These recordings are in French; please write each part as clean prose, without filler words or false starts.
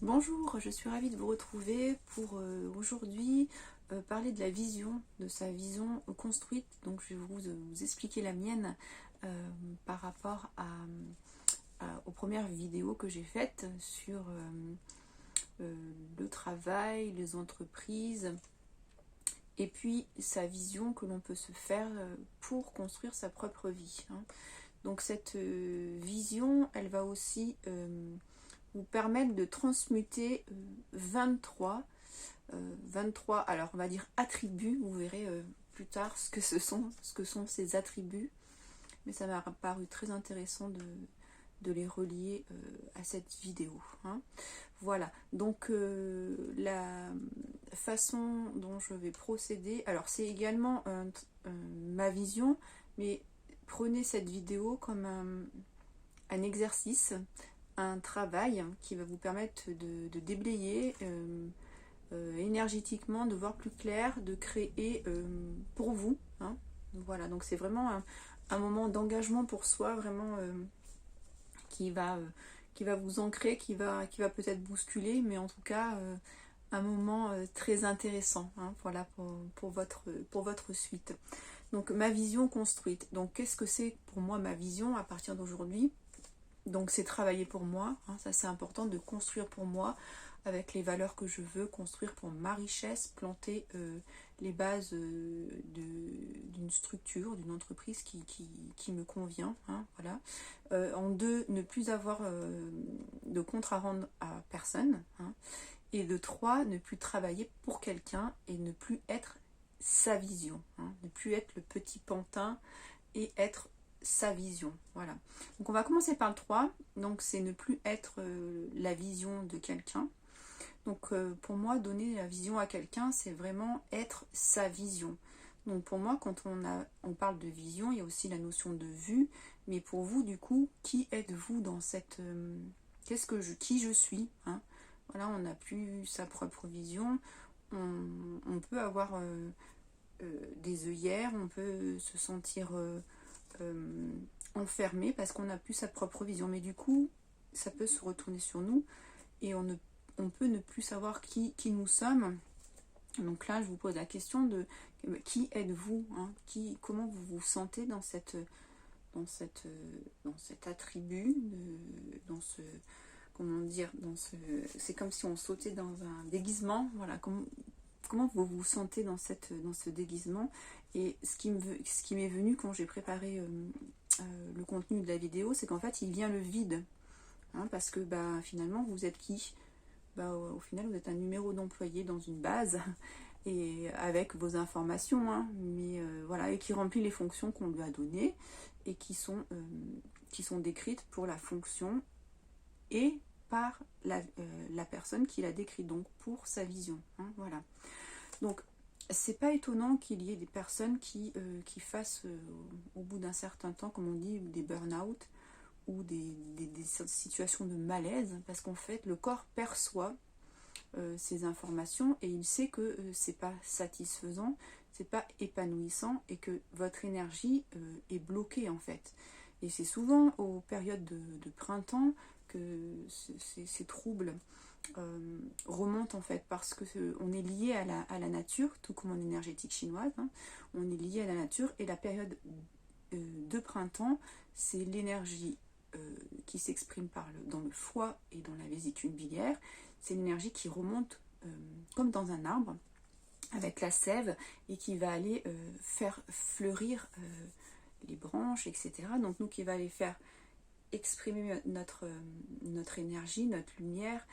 Bonjour, je suis ravie de vous retrouver pour aujourd'hui parler de la vision, de sa vision construite. Donc je vais vous expliquer la mienne par rapport aux premières vidéos que j'ai faites sur le travail, les entreprises et puis sa vision que l'on peut se faire pour construire sa propre vie. Donc cette vision, elle va aussi vous permettre de transmuter 23, alors on va dire attributs, vous verrez plus tard ce que sont ces attributs, mais ça m'a paru très intéressant de les relier à cette vidéo. Voilà, donc la façon dont je vais procéder, alors c'est également ma vision, mais prenez cette vidéo comme un exercice, un travail qui va vous permettre de déblayer énergétiquement, de voir plus clair, de créer pour vous. Voilà, donc c'est vraiment un moment d'engagement pour soi, vraiment qui va vous ancrer, qui va peut-être bousculer, mais en tout cas un moment très intéressant, voilà, pour votre suite. Donc ma vision construite. Donc qu'est-ce que c'est pour moi ma vision à partir d'aujourd'hui? Donc c'est travailler pour moi, ça c'est important de construire pour moi avec les valeurs que je veux, construire pour ma richesse, planter les bases d'une structure, d'une entreprise qui me convient. Voilà. En deux, ne plus avoir de compte à rendre à personne. Et de trois, ne plus travailler pour quelqu'un et ne plus être sa vision. Ne plus être le petit pantin et être sa vision. Voilà. Donc on va commencer par le 3. Donc c'est ne plus être la vision de quelqu'un. Donc pour moi, donner la vision à quelqu'un, c'est vraiment être sa vision. Donc pour moi, quand on parle de vision, il y a aussi la notion de vue. Mais pour vous, du coup, qui êtes-vous dans cette... qui je suis, Voilà, on n'a plus sa propre vision. On peut avoir des œillères, on peut se sentir... enfermé parce qu'on n'a plus sa propre vision, mais du coup ça peut se retourner sur nous et on peut ne plus savoir qui nous sommes. Donc là je vous pose la question de qui êtes-vous, comment vous vous sentez dans cet attribut, comment dire, c'est comme si on sautait dans un déguisement. Voilà, comment vous vous sentez dans ce déguisement. Et ce qui m'est venu quand j'ai préparé le contenu de la vidéo, c'est qu'en fait il vient le vide, parce que finalement vous êtes qui? Au final vous êtes un numéro d'employé dans une base et avec vos informations, mais voilà, et qui remplit les fonctions qu'on lui a données et qui sont décrites pour la fonction et par la personne qui l'a décrit, donc pour sa vision. Voilà. Donc c'est pas étonnant qu'il y ait des personnes qui fassent au bout d'un certain temps, comme on dit, des burn-out ou des situations de malaise, parce qu'en fait le corps perçoit ces informations et il sait que c'est pas satisfaisant, c'est pas épanouissant et que votre énergie est bloquée en fait. Et c'est souvent aux périodes de printemps que ces troubles remontent en fait, parce que on est lié à la nature, tout comme en énergétique chinoise, on est lié à la nature, et la période de printemps, c'est l'énergie qui s'exprime dans le foie et dans la vésicule biliaire. C'est l'énergie qui remonte comme dans un arbre avec la sève et qui va aller faire fleurir les branches, etc. Donc nous, qui va aller faire exprimer notre énergie, notre lumière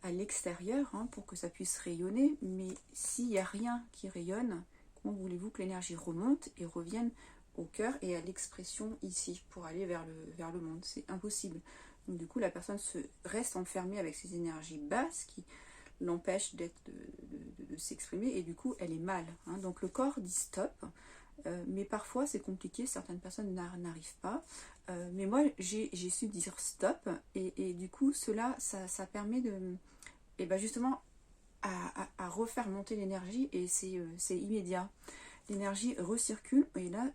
à l'extérieur, pour que ça puisse rayonner. Mais s'il n'y a rien qui rayonne, comment voulez-vous que l'énergie remonte et revienne au cœur et à l'expression ici pour aller vers le monde? C'est impossible. Donc du coup la personne reste enfermée avec ses énergies basses qui l'empêchent de s'exprimer, et du coup elle est mal. Donc le corps dit stop. Mais parfois c'est compliqué, certaines personnes n'arrivent pas, mais moi j'ai su dire stop, et du coup ça permet de justement à refaire monter l'énergie, et c'est immédiat. L'énergie recircule, et là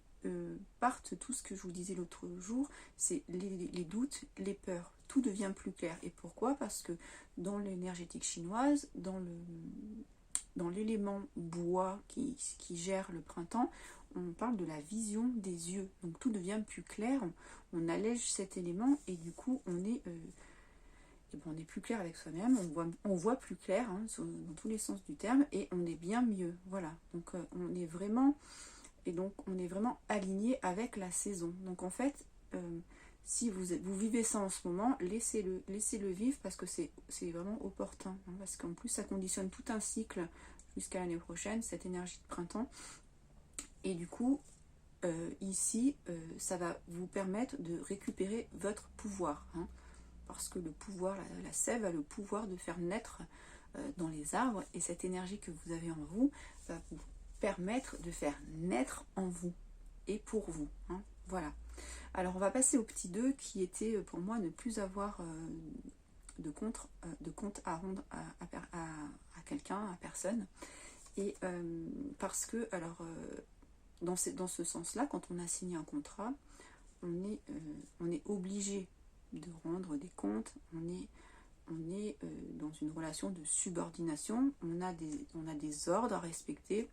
partent tout ce que je vous disais l'autre jour, c'est les doutes, les peurs, tout devient plus clair. Et pourquoi? Parce que dans l'énergétique chinoise, dans l'élément bois qui gère le printemps, on parle de la vision des yeux. Donc tout devient plus clair, on allège cet élément et du coup on est, on est plus clair avec soi-même, on voit plus clair hein, dans tous les sens du terme et on est bien mieux. Voilà, donc on est vraiment aligné avec la saison. Donc en fait, si vous vivez ça en ce moment, laissez-le vivre parce que c'est vraiment opportun. Hein, parce qu'en plus, ça conditionne tout un cycle jusqu'à l'année prochaine, cette énergie de printemps. Et du coup, ici, ça va vous permettre de récupérer votre pouvoir. Hein, parce que le pouvoir, la sève a le pouvoir de faire naître dans les arbres. Et cette énergie que vous avez en vous va vous permettre de faire naître en vous et pour vous. Hein, voilà. Alors on va passer au petit 2 qui était pour moi ne plus avoir de compte à rendre à quelqu'un, à personne. Et parce que, alors, dans ce sens-là, quand on a signé un contrat, on est obligé de rendre des comptes, on est dans une relation de subordination, on a des ordres à respecter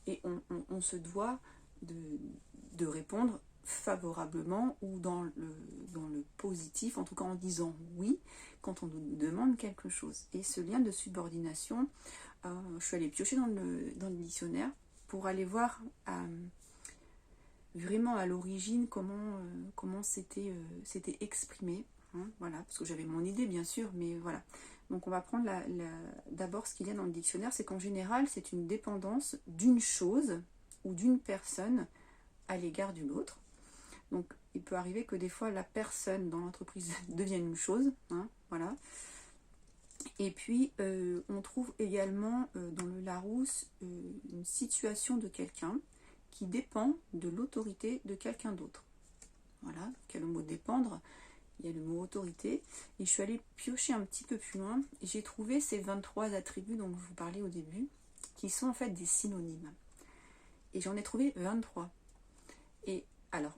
et on se doit de répondre favorablement ou dans le positif, en tout cas en disant oui quand on nous demande quelque chose. Et ce lien de subordination, je suis allée piocher dans le dictionnaire pour aller voir vraiment à l'origine comment c'était exprimé. Hein, voilà, parce que j'avais mon idée bien sûr, mais voilà. Donc on va prendre d'abord ce qu'il y a dans le dictionnaire, c'est qu'en général c'est une dépendance d'une chose ou d'une personne à l'égard d'une autre. Donc il peut arriver que des fois la personne dans l'entreprise devienne une chose, hein, voilà. Et puis on trouve également dans le Larousse une situation de quelqu'un qui dépend de l'autorité de quelqu'un d'autre. Voilà, donc il y a le mot dépendre, il y a le mot autorité, et je suis allée piocher un petit peu plus loin, et j'ai trouvé ces 23 attributs dont je vous parlais au début, qui sont en fait des synonymes. Et j'en ai trouvé 23. Et alors,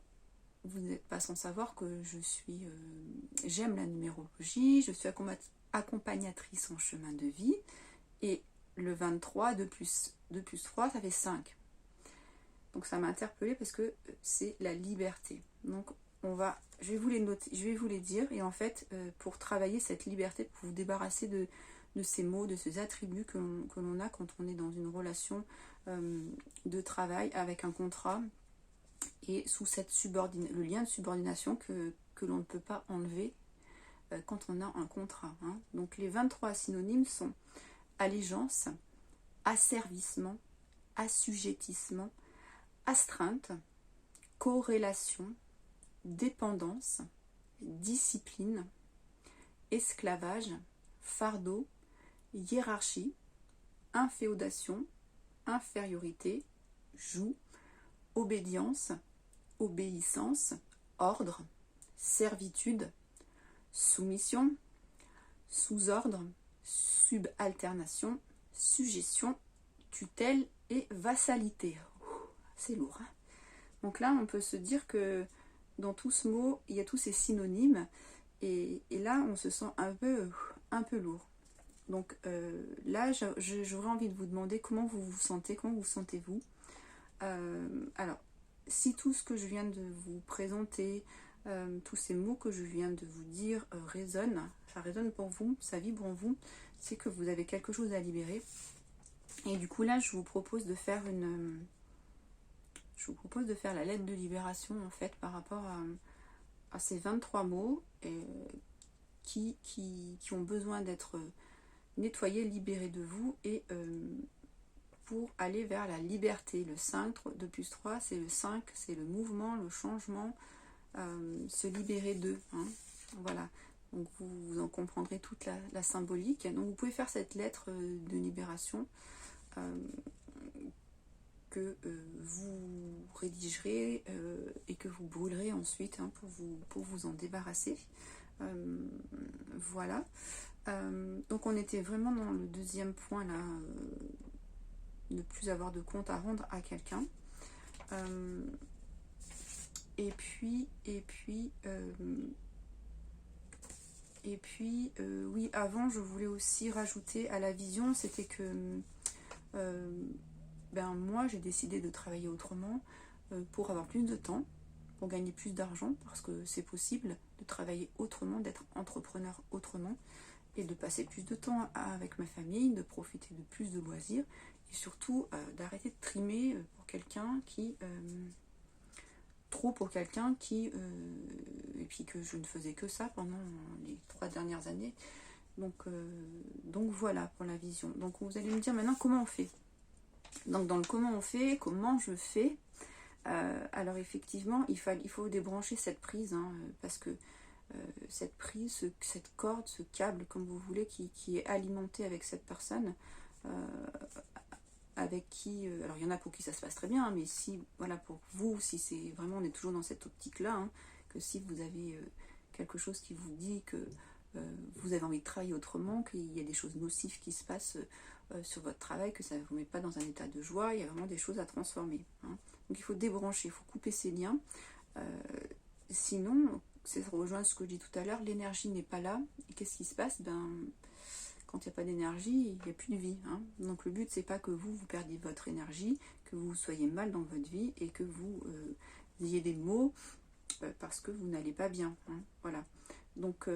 vous n'êtes pas sans savoir que j'aime la numérologie, je suis accompagnatrice en chemin de vie, et le 23, 2 plus 3, ça fait 5. Donc ça m'a interpellée parce que c'est la liberté. Donc je vais vous les noter, je vais vous les dire, et en fait, pour travailler cette liberté, pour vous débarrasser de ces mots, de ces attributs que l'on a quand on est dans une relation de travail avec un contrat, et sous le lien de subordination que l'on ne peut pas enlever quand on a un contrat. Hein. Donc les 23 synonymes sont allégeance, asservissement, assujettissement, astreinte, corrélation, dépendance, discipline, esclavage, fardeau, hiérarchie, inféodation, infériorité, joug, obédience, obéissance, ordre, servitude, soumission, sous-ordre, subalternation, suggestion, tutelle et vassalité. C'est lourd. Hein, donc là, on peut se dire que dans tout ce mot, il y a tous ces synonymes. Et là, on se sent un peu lourd. Donc là, j'aurais envie de vous demander comment vous vous sentez, comment vous sentez-vous. Alors, si tout ce que je viens de vous présenter, tous ces mots que je viens de vous dire ça résonne pour vous, ça vibre en vous, c'est que vous avez quelque chose à libérer. Et du coup là, je vous propose de faire la lettre de libération en fait par rapport à ces 23 mots qui ont besoin d'être nettoyés, libérés de vous et pour aller vers la liberté. Le 5, 2 plus 3, c'est le 5, c'est le mouvement, le changement, se libérer d'eux. Hein. Voilà. Donc vous en comprendrez toute la symbolique. Donc vous pouvez faire cette lettre de libération que vous rédigerez et que vous brûlerez ensuite hein, pour vous en débarrasser. Voilà. Donc on était vraiment dans le deuxième point là, ne plus avoir de compte à rendre à quelqu'un. Et puis Et puis, oui, avant, je voulais aussi rajouter à la vision, c'était que moi, j'ai décidé de travailler autrement pour avoir plus de temps, pour gagner plus d'argent, parce que c'est possible de travailler autrement, d'être entrepreneur autrement, et de passer plus de temps avec ma famille, de profiter de plus de loisirs, et surtout d'arrêter de trimer pour quelqu'un qui et puis que je ne faisais que ça pendant les 3 dernières années. Donc voilà pour la vision. Donc vous allez me dire maintenant comment on fait. Donc dans le comment on fait, comment je fais, alors effectivement il faut débrancher cette prise, hein, parce que cette prise, cette corde, ce câble comme vous voulez qui est alimenté avec cette personne, avec qui, alors il y en a pour qui ça se passe très bien, hein, mais si, voilà, pour vous, si c'est vraiment, on est toujours dans cette optique-là, hein, que si vous avez quelque chose qui vous dit que vous avez envie de travailler autrement, qu'il y a des choses nocives qui se passent sur votre travail, que ça ne vous met pas dans un état de joie, il y a vraiment des choses à transformer. Hein. Donc il faut débrancher, il faut couper ces liens. Sinon, ça rejoint ce que je dis tout à l'heure, l'énergie n'est pas là. Et qu'est-ce qui se passe? Quand il n'y a pas d'énergie, il n'y a plus de vie. Hein. Donc le but, c'est pas que vous perdiez votre énergie, que vous soyez mal dans votre vie et que vous ayez des maux parce que vous n'allez pas bien. Hein. Voilà. Donc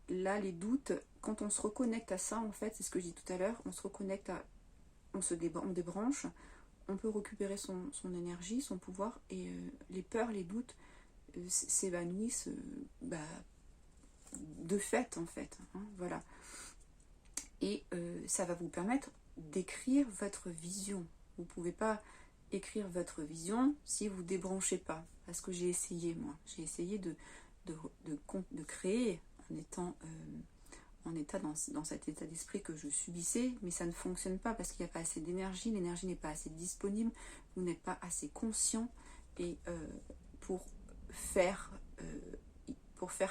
là, les doutes, quand on se reconnecte à ça, en fait, c'est ce que je dis tout à l'heure, on se reconnecte on débranche, on peut récupérer son énergie, son pouvoir, et les peurs, les doutes s'évanouissent de fait, en fait. Hein. Voilà. Et ça va vous permettre d'écrire votre vision. Vous ne pouvez pas écrire votre vision si vous ne débranchez pas. Parce que j'ai essayé, moi. J'ai essayé de créer en état dans cet état d'esprit que je subissais, mais ça ne fonctionne pas parce qu'il n'y a pas assez d'énergie, l'énergie n'est pas assez disponible, vous n'êtes pas assez conscient, et pour faire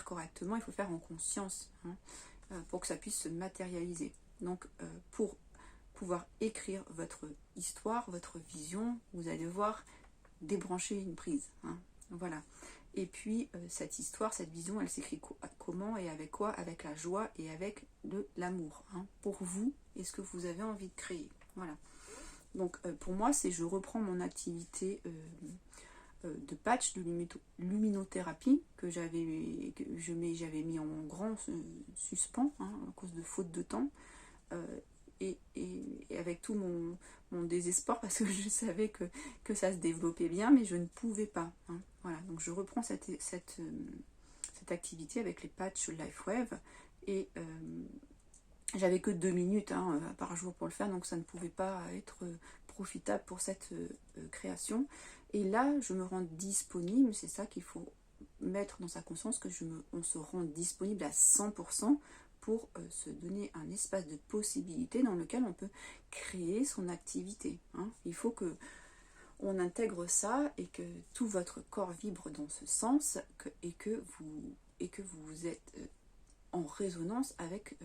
correctement, il faut faire en conscience, hein, pour que ça puisse se matérialiser. Donc pour pouvoir écrire votre histoire, votre vision, vous allez devoir débrancher une prise. Hein. Voilà. Et puis cette histoire, cette vision, elle s'écrit comment et avec quoi? Avec la joie et avec de l'amour. Hein, pour vous et ce que vous avez envie de créer. Voilà. Donc pour moi, je reprends mon activité de patch, de luminothérapie que j'avais mis en grand suspens, hein, à cause de faute de temps. Et avec tout mon désespoir, parce que je savais que ça se développait bien, mais je ne pouvais pas. Hein. Voilà, donc je reprends cette activité avec les patchs LifeWave, et j'avais que 2 minutes par jour pour le faire, donc ça ne pouvait pas être profitable pour cette création. Et là, je me rends disponible, c'est ça qu'il faut mettre dans sa conscience, que on se rend disponible à 100%, pour se donner un espace de possibilité dans lequel on peut créer son activité. Hein. Il faut que on intègre ça et que tout votre corps vibre dans ce sens, et que vous êtes en résonance avec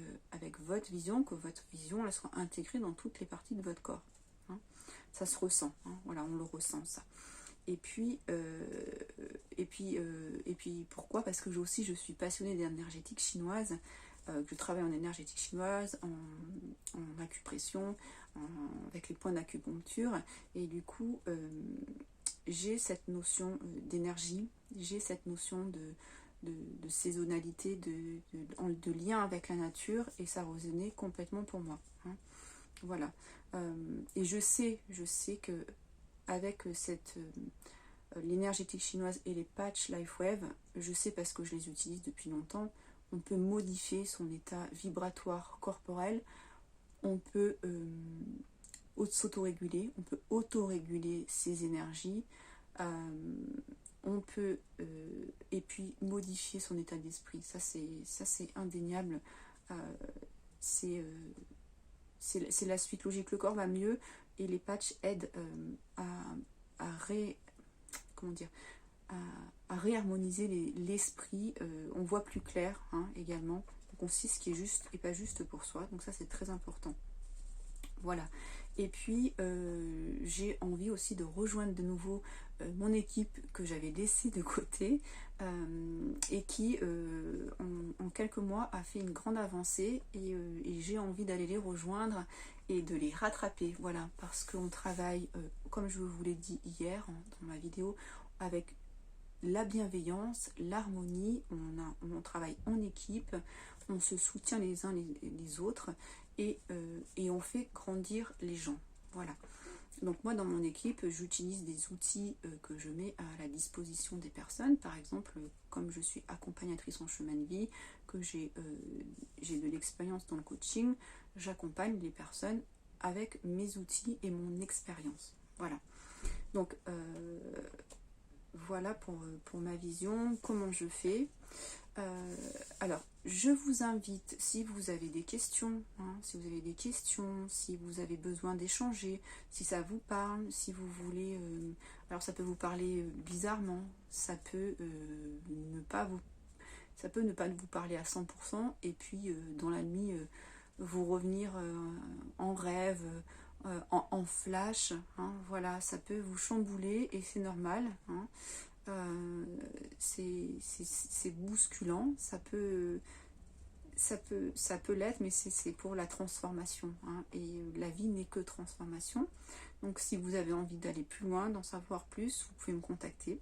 votre vision, que votre vision elle soit intégrée dans toutes les parties de votre corps. Hein. Ça se ressent, hein. Voilà, on le ressent ça. Et puis pourquoi? Parce que je suis passionnée d'énergétique chinoise. Je travaille en énergétique chinoise, en acupression, avec les points d'acupuncture, et du coup j'ai cette notion d'énergie, j'ai cette notion de saisonnalité, de lien avec la nature, et ça résonnait complètement pour moi. Hein. Voilà. Et je sais que avec l'énergétique chinoise et les patchs LifeWave, je sais parce que je les utilise depuis longtemps, on peut modifier son état vibratoire corporel, on peut s'autoréguler, on peut autoréguler ses énergies, on peut et puis modifier son état d'esprit. Ça c'est indéniable. C'est la suite logique. Le corps va mieux et les patchs aident à réharmoniser l'esprit. On voit plus clair, hein, également. Donc on sait ce qui est juste et pas juste pour soi. Donc ça c'est très important. Voilà. Et puis j'ai envie aussi de rejoindre de nouveau mon équipe que j'avais laissée de côté et qui en quelques mois a fait une grande avancée, et j'ai envie d'aller les rejoindre et de les rattraper, voilà, parce qu'on travaille, comme je vous l'ai dit hier dans ma vidéo, avec la bienveillance, l'harmonie, on travaille en équipe, on se soutient les uns les autres, et on fait grandir les gens. Voilà. Donc moi, dans mon équipe, j'utilise des outils que je mets à la disposition des personnes. Par exemple, comme je suis accompagnatrice en chemin de vie, que j'ai de l'expérience dans le coaching, j'accompagne les personnes avec mes outils et mon expérience. Voilà. Donc voilà pour ma vision, comment je fais. Alors, je vous invite, si vous avez des questions, si vous avez besoin d'échanger, si ça vous parle, si vous voulez, alors ça peut vous parler bizarrement, ça peut ne pas vous parler à 100%, et puis dans la nuit, vous revenir en rêve, en flash, hein, voilà, ça peut vous chambouler et c'est normal, hein. C'est bousculant, ça peut l'être, mais c'est pour la transformation, hein, et la vie n'est que transformation. Donc si vous avez envie d'aller plus loin, d'en savoir plus, vous pouvez me contacter,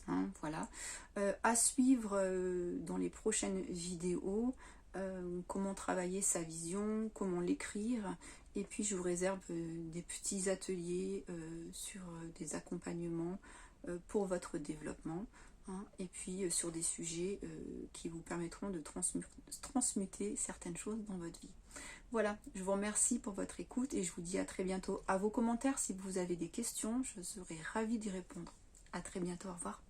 hein, voilà. À suivre dans les prochaines vidéos, comment travailler sa vision, comment l'écrire, et puis je vous réserve des petits ateliers sur des accompagnements pour votre développement, hein, et puis sur des sujets qui vous permettront de transmuter certaines choses dans votre vie. Voilà, je vous remercie pour votre écoute et je vous dis à très bientôt. À vos commentaires si vous avez des questions, je serai ravie d'y répondre. À très bientôt, au revoir.